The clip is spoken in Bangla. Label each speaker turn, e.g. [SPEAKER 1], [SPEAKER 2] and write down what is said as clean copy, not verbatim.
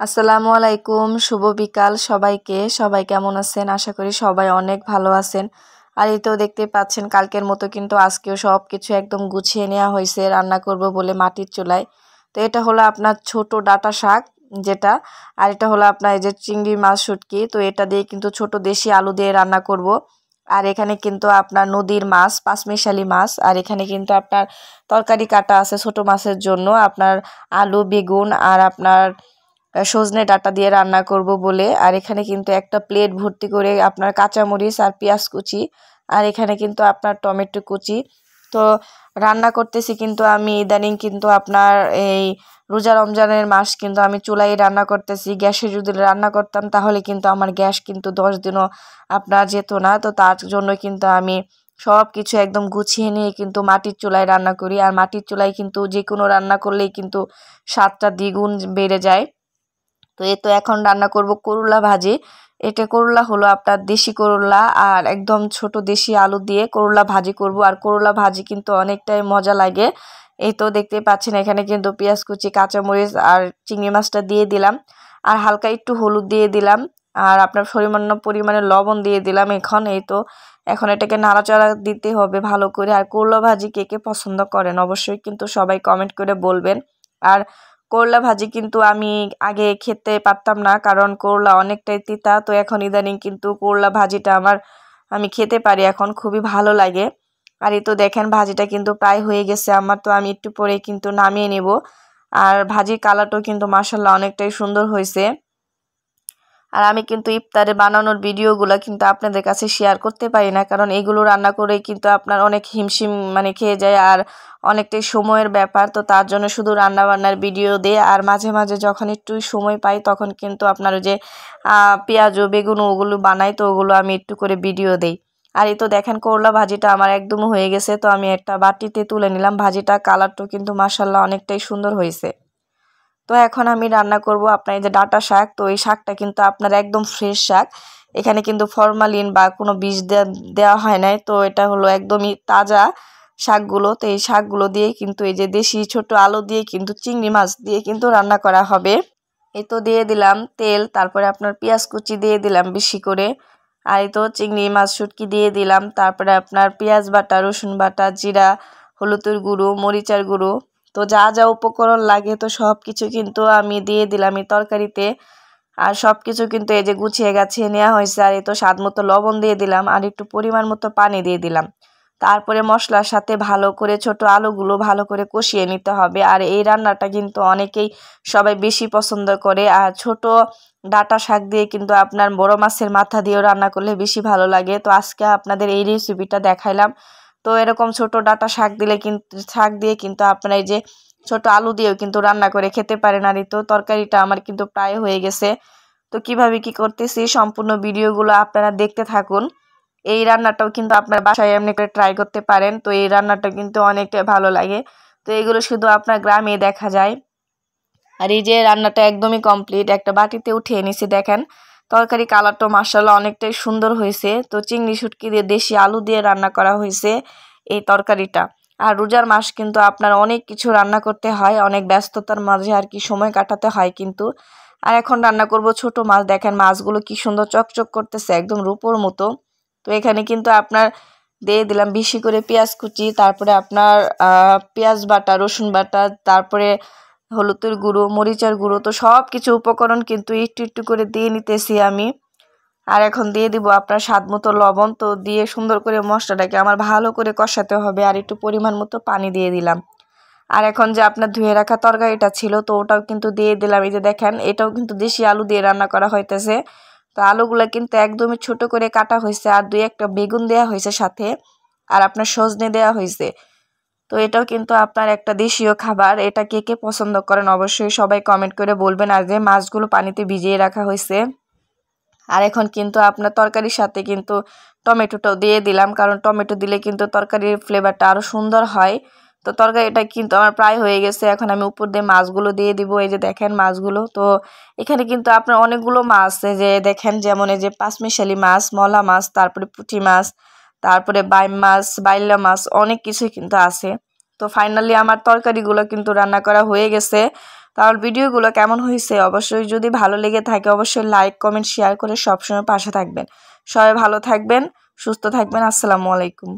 [SPEAKER 1] আসসালামু আলাইকুম, শুভ বিকাল সবাইকে। সবাই কেমন আছেন? আশা করি সবাই অনেক ভালো আছেন। আর এই তো দেখতেই পাচ্ছেন কালকের মতো কিন্তু আজকেও সব কিছু একদম গুছিয়ে নেওয়া হয়েছে রান্না করব বলে মাটির চুলায়। তো এটা হলো আপনার ছোট ডাঁটা শাক যেটা, আর এটা হলো আপনার এই যে চিংড়ি মাছ শুটকি। তো এটা দিয়ে কিন্তু ছোট দেশি আলু দিয়ে রান্না করব। আর এখানে কিন্তু আপনার নদীর মাছ, পাঁচমিশালি মাছ। আর এখানে কিন্তু আপনার তরকারি কাটা আছে ছোট মাছের জন্য, আপনার আলু, বেগুন আর আপনার সজনে ডাঁটা দিয়ে রান্না করব বলে। আর এখানে কিন্তু একটা প্লেট ভর্তি করে আপনার কাঁচামরিচ আর পেঁয়াজ কুচি, আর এখানে কিন্তু আপনার টমেটো কুচি। তো রান্না করতেছি কিন্তু আমি ইদানিং কিন্তু আপনার এই রোজা রমজানের মাস কিন্তু আমি চুলায় রান্না করতেছি। গ্যাসে যদি রান্না করতাম তাহলে কিন্তু আমার গ্যাস কিন্তু 10 দিনও আপনার যেত না। তো তার জন্য কিন্তু আমি সব কিছু একদম গুছিয়ে নিয়ে কিন্তু মাটির চুলায় রান্না করি। আর মাটির চুলায় কিন্তু যে কোনো রান্না করলেই কিন্তু স্বাদটা দ্বিগুণ বেড়ে যায়। তো এই তো এখন রান্না করব করলা ভাজি। এটা করলা হলো আপনার দেশি করলা আর একদম ছোট দেশি আলু দিয়ে করলা ভাজি করব। আর করলা ভাজি কিন্তু অনেকটাই মজা লাগে। এই তো দেখতেই পাচ্ছেন এখানে কিন্তু পেঁয়াজ কুচি, কাঁচামরিচ আর চিংড়ি মাছটা দিয়ে দিলাম, আর হালকা একটু হলুদ দিয়ে দিলাম, আর আপনার পরিমাণে লবণ দিয়ে দিলাম। এখন এটাকে নাড়াচাড়া দিতে হবে ভালো করে। আর করলা ভাজি কে কে পছন্দ করেন অবশ্যই কিন্তু সবাই কমেন্ট করে বলবেন। আর করলা ভাজি কিন্তু আমি আগে খেতে পারতাম না, কারণ করলা অনেকটাই তিতা। তো এখন ইদানিং কিন্তু করলা ভাজিটা আমি খেতে পারি, এখন খুবই ভালো লাগে। আর এই তো দেখেন ভাজিটা কিন্তু প্রায় হয়ে গেছে আমার, তো আমি একটু পরে কিন্তু নামিয়ে নেব। আর ভাজির কালারটাও কিন্তু মাশাআল্লাহ অনেকটাই সুন্দর হয়েছে। আর আমি কিন্তু ইফতারে বানানোর ভিডিওগুলো কিন্তু আপনাদের কাছে শেয়ার করতে পারি না, কারণ এগুলো রান্না করে কিন্তু আপনার অনেক হিমশিম খেয়ে যায়, আর অনেকটাই সময়ের ব্যাপার। তো তার জন্য শুধু রান্না বান্নার ভিডিও দিই, আর মাঝে মাঝে যখন একটু সময় পাই তখন কিন্তু আপনার ওই যে পেঁয়াজ ও বেগুন ওগুলো বানাই, তো ওগুলো আমি একটু করে ভিডিও দেই। আর এই তো দেখেন করলা ভাজিটা আমার একদম হয়ে গেছে, তো আমি একটা বাটিতে তুলে নিলাম ভাজিটা। কালারটাও কিন্তু মাশাআল্লাহ অনেকটাই সুন্দর হয়েছে। তো এখন আমি রান্না করব আপনার এই যে ডাঁটা শাক। তো এই শাকটা কিন্তু আপনার একদম ফ্রেশ শাক, এখানে কিন্তু ফরমালিন বা কোনো বিষ দেওয়া হয় নাই। তো এটা হলো একদমই তাজা শাকগুলো। তো এই শাকগুলো দিয়ে কিন্তু এই যে দেশি ছোট আলু দিয়ে কিন্তু চিংড়ি মাছ দিয়ে কিন্তু রান্না করা হবে। এই তো দিয়ে দিলাম তেল, তারপরে আপনার পেঁয়াজ কুচি দিয়ে দিলাম বেশি করে, আর এই তো চিংড়ি মাছ শুটকি দিয়ে দিলাম, তারপরে আপনার পেঁয়াজ বাটা, রসুন বাটা, জিরা, হলুদের গুঁড়ো, মরিচার গুঁড়ো। তো যা যা উপকরণ লাগে তো সব কিছু কিন্তু আমি দিয়ে দিলাম এই তরকারিতে। আর সব কিছু কিন্তু এই যে গুছিয়ে গাছিয়ে নেওয়া হয়েছে। আর এই তো স্বাদ মতো লবণ দিয়ে দিলাম, আর একটু পরিমাণ মতো পানি দিয়ে দিলাম। তারপরে মশলার সাথে ভালো করে ছোট আলুগুলো ভালো করে কষিয়ে নিতে হবে। আর এই রান্নাটা কিন্তু অনেকেই সবাই বেশি পছন্দ করে। আর ছোট ডাঁটা শাক দিয়ে কিন্তু আপনার বড় মাছের মাথা দিয়েও রান্না করলে বেশি ভালো লাগে। তো আজকে আপনাদের এই রেসিপিটা দেখাইলাম। তো এরকম ছোট ডাঁটা শাক দিয়ে কিন্তু আপনারা এই যে ছোট আলু দিয়েও কিন্তু রান্না করে খেতে পারেন। আর এই তো তরকারিটা আমার কিন্তু প্রায় হয়ে গেছে। তো কিভাবে কি করতেছি সম্পূর্ণ ভিডিওগুলো আপনারা দেখতে থাকুন। এই রান্নাটাও কিন্তু আপনার বাসায় এমনি করে ট্রাই করতে পারেন। তো এই রান্নাটা কিন্তু অনেকটা ভালো লাগে। তো এগুলো শুধু আপনার গ্রামে দেখা যায়। আর এই যে রান্নাটা একদমই কমপ্লিট, একটা বাটিতে উঠিয়ে নিছি। দেখেন তরকারি কালারটা মাশাআল্লাহ অনেকটাই সুন্দর হয়েছে। তো চিংড়ি শুটকি দিয়ে দেশি আলু দিয়ে রান্না করা হয়েছে এই তরকারিটা। আর রোজার মাস কিন্তু আপনার অনেক কিছু রান্না করতে হয়, অনেক ব্যস্ততার মাঝে আর কি সময় কাটাতে হয় কিন্তু। আর এখন রান্না করব ছোট মাছ। দেখেন মাছগুলো কি সুন্দর চকচক করতেছে, একদম রূপোর মতো। তো এখানে কিন্তু আপনার দিয়ে দিলাম বেশি করে পেঁয়াজ কুচি, তারপরে আপনার পেঁয়াজ বাটা, রসুন বাটা, তারপরে হলুদের গুঁড়ো, মরিচার গুঁড়ো। তো সব কিছু উপকরণ কিন্তু একটু একটু করে দিয়ে নিতেছি আমি। আর এখন দিয়ে দিব আপনার স্বাদ মতো লবণ। তো দিয়ে সুন্দর করে মশলাটাকে আমার ভালো করে কষাতে হবে, আর একটু পরিমাণ মতো পানি দিয়ে দিলাম। আর এখন যে আপনার ধুয়ে রাখা তরকারিটা ছিল তো ওটাও কিন্তু দিয়ে দিলাম। এই যে দেখেন এটাও কিন্তু দেশি আলু দিয়ে রান্না করা হইতেছে। তো আলুগুলো কিন্তু একদমই ছোট করে কাটা হয়েছে, আর দুই একটা বেগুন দেওয়া হয়েছে সাথে, আর আপনার সজনে দেওয়া হয়েছে। তো এটাও কিন্তু আপনার একটা দেশীয় খাবার। এটা কে কে পছন্দ করেন অবশ্যই সবাই কমেন্ট করে বলবেন। আর যে মাছগুলো পানিতে ভিজিয়ে রাখা হয়েছে। আর এখন কিন্তু আপনার তরকারির সাথে কিন্তু টমেটোটাও দিয়ে দিলাম, কারণ টমেটো দিলে কিন্তু তরকারির ফ্লেভারটা আরও সুন্দর হয়। তো তরকারিটা কিন্তু আমার প্রায় হয়ে গেছে। এখন আমি উপর দিয়ে মাছগুলো দিয়ে দিব। এই যে দেখেন মাছগুলো। তো এখানে কিন্তু আপনার অনেকগুলো মাছ আছে, যে দেখেন যেমন এই যে পাঁচমিশালি মাছ, মলা মাছ, তারপরে পুঁটি মাছ, তারপরে বাইম মাছ, বাইলা মাছ, অনেক কিছুই কিন্তু আছে। তো ফাইনালি আমার তরকারিগুলো কিন্তু রান্না করা হয়ে গেছে। তাহলে ভিডিওগুলো কেমন হয়েছে অবশ্যই যদি ভালো লেগে থাকে অবশ্যই লাইক কমেন্ট শেয়ার করে সবসময় পাশে থাকবেন। সবাই ভালো থাকবেন, সুস্থ থাকবেন। আসসালামু আলাইকুম।